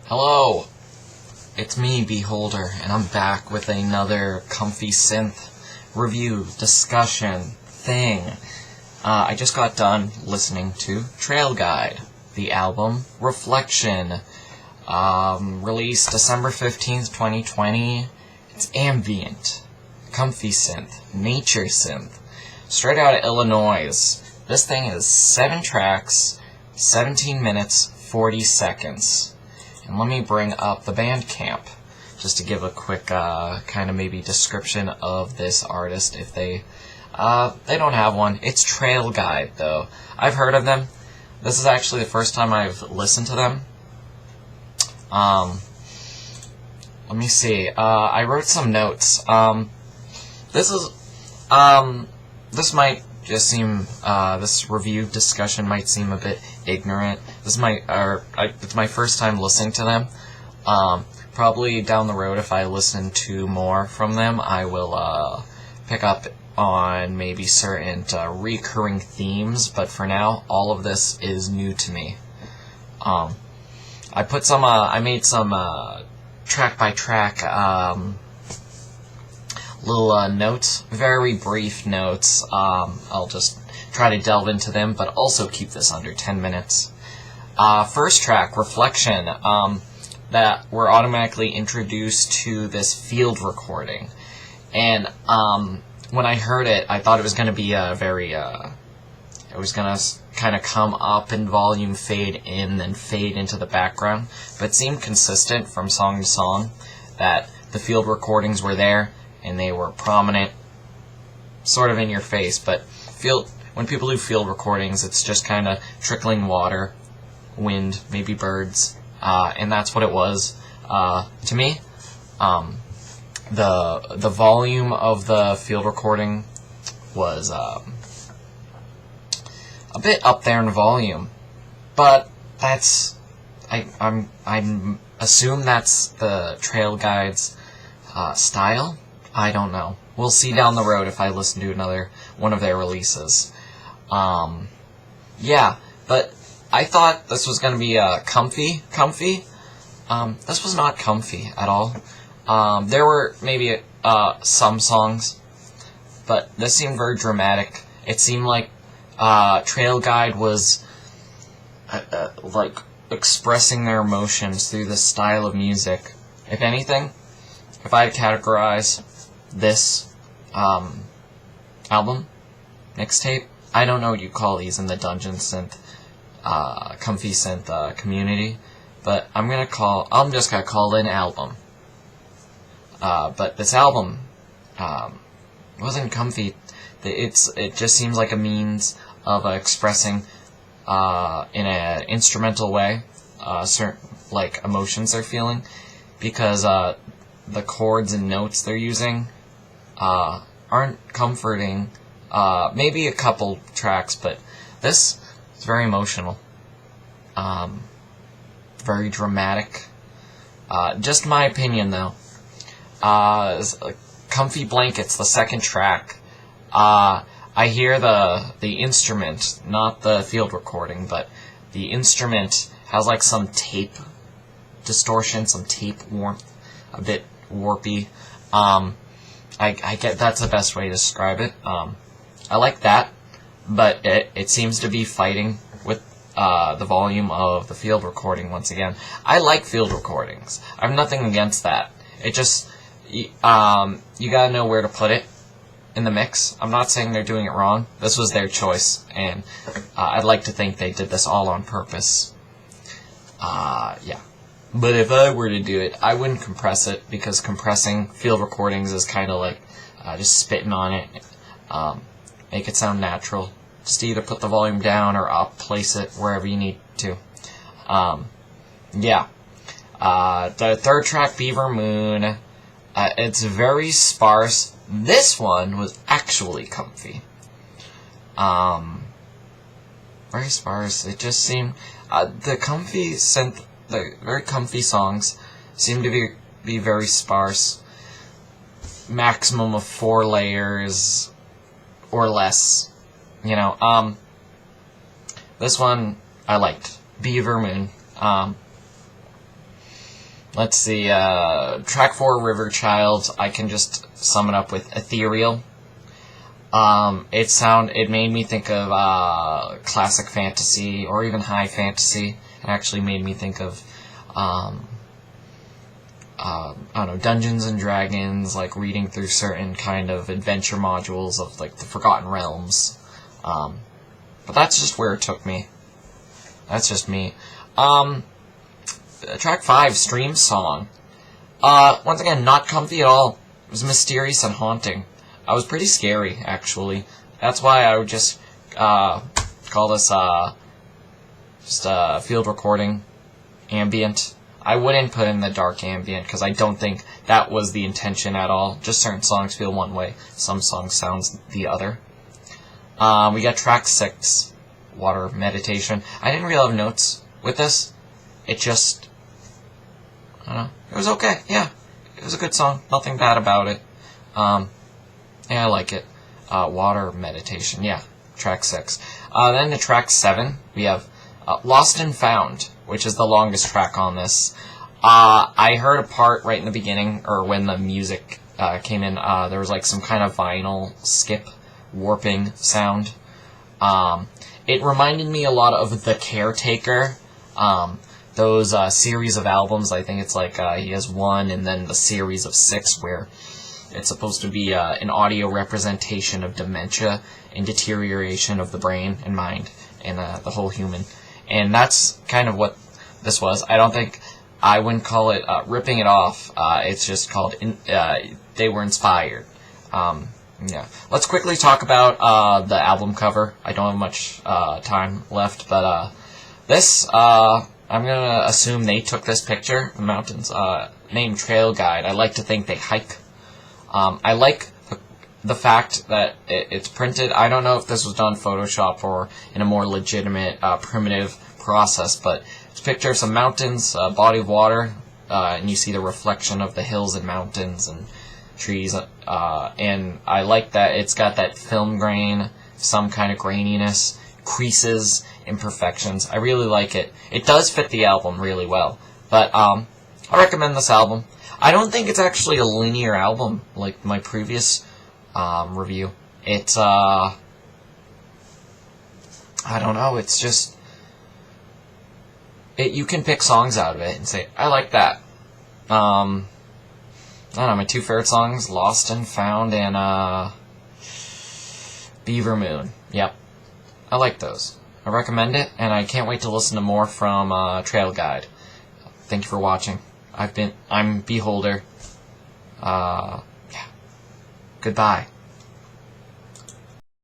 Hello, it's me, Beholder, and I'm back with another comfy synth review, discussion, thing. I just got done listening to Trail Guide, the album Reflection, released December 15th, 2020. It's ambient, comfy synth, nature synth, straight out of Illinois. This thing is 7 tracks, 17 minutes, 40 seconds. And let me bring up the Bandcamp, just to give a quick kind of maybe description of this artist if they don't have one. It's Trail Guide, though. I've heard of them. This is actually the first time I've listened to them. Let me see. I wrote some notes. This might just seem, this review discussion might seem a bit ignorant. It's my first time listening to them. Probably down the road, if I listen to more from them, I will, pick up on maybe certain, recurring themes, but for now, all of this is new to me. I made some, track-by-track, little notes, very brief notes. I'll just try to delve into them, but also keep this under 10 minutes. First track, Reflection, that we're automatically introduced to this field recording. And when I heard it, I thought it was going to be a very, it was going to kind of come up in volume, fade in, then fade into the background. But it seemed consistent from song to song that the field recordings were there, and they were prominent, sort of in your face. But when people do field recordings, it's just kind of trickling water, wind, maybe birds, and that's what it was to me. The volume of the field recording was a bit up there in volume, but that's I assume that's the Trail Guide's style. I don't know. We'll see down the road if I listen to another one of their releases. Yeah, but I thought this was going to be comfy. This was not comfy at all. There were maybe some songs, but this seemed very dramatic. It seemed like Trail Guide was like expressing their emotions through this style of music. If anything, if I had to categorize this album, mixtape, I don't know what you call these in the dungeon synth, comfy synth community, but I'm just gonna call it an album. But this album wasn't comfy. It just seems like a means of expressing in an instrumental way certain like emotions they're feeling, because the chords and notes they're using aren't comforting. Maybe a couple tracks, but this is very emotional, very dramatic. Just my opinion, though. Comfy Blankets, the second track. I hear the instrument, not the field recording, but the instrument has like some tape distortion, some tape warmth, a bit warpy. I get that's the best way to describe it. I like that, but it seems to be fighting with the volume of the field recording once again. I like field recordings. I have nothing against that. It just, you gotta know where to put it in the mix. I'm not saying they're doing it wrong. This was their choice, and I'd like to think they did this all on purpose. Yeah. But if I were to do it, I wouldn't compress it, because compressing field recordings is kind of like just spitting on it. Make it sound natural. Just either put the volume down or up, place it wherever you need to. Yeah. The third track, Beaver Moon, it's very sparse. This one was actually comfy. Very sparse. It just seemed, the comfy synth, the very comfy songs seem to be very sparse. Maximum of 4 layers or less. You know, this one I liked. Beaver Moon. let's see, track 4, River Child, I can just sum it up with ethereal. It made me think of, classic fantasy, or even high fantasy. It actually made me think of, I don't know, Dungeons and Dragons, like reading through certain kind of adventure modules of, like, the Forgotten Realms. But that's just where it took me. That's just me. Track 5, Stream Song. Once again, not comfy at all. It was mysterious and haunting. I was pretty scary, actually. That's why I would just, call this, field recording ambient. I wouldn't put in the dark ambient, because I don't think that was the intention at all. Just certain songs feel one way, some songs sound the other. We got track 6, Water Meditation. I didn't really have notes with this. It just, I don't know, it was okay, yeah. It was a good song, nothing bad about it. Yeah, I like it. Water Meditation, yeah, track 6. Then to track 7, we have Lost and Found, which is the longest track on this. I heard a part right in the beginning, or when the music came in, there was like some kind of vinyl skip warping sound. It reminded me a lot of The Caretaker, those series of albums. I think it's like he has 1 and then the series of 6 where it's supposed to be an audio representation of dementia and deterioration of the brain and mind and the whole human. And that's kind of what this was. I wouldn't call it ripping it off. It's just called, they were inspired. Yeah. Let's quickly talk about the album cover. I don't have much time left, but this, I'm going to assume they took this picture, the mountains, named Trail Guide. I like to think they hike. I like the fact that it's printed. I don't know if this was done Photoshop or in a more legitimate, primitive process, but it's a picture of some mountains, a body of water, and you see the reflection of the hills and mountains and trees, and I like that it's got that film grain, some kind of graininess, creases, imperfections. I really like it. It does fit the album really well, but I recommend this album. I don't think it's actually a linear album like my previous review. It's, I don't know, it's just, you can pick songs out of it and say, I like that. I don't know, my 2 favorite songs, Lost and Found and Beaver Moon. Yep. I like those. I recommend it, and I can't wait to listen to more from Trail Guide. Thank you for watching. I'm Beholder. Yeah. Goodbye.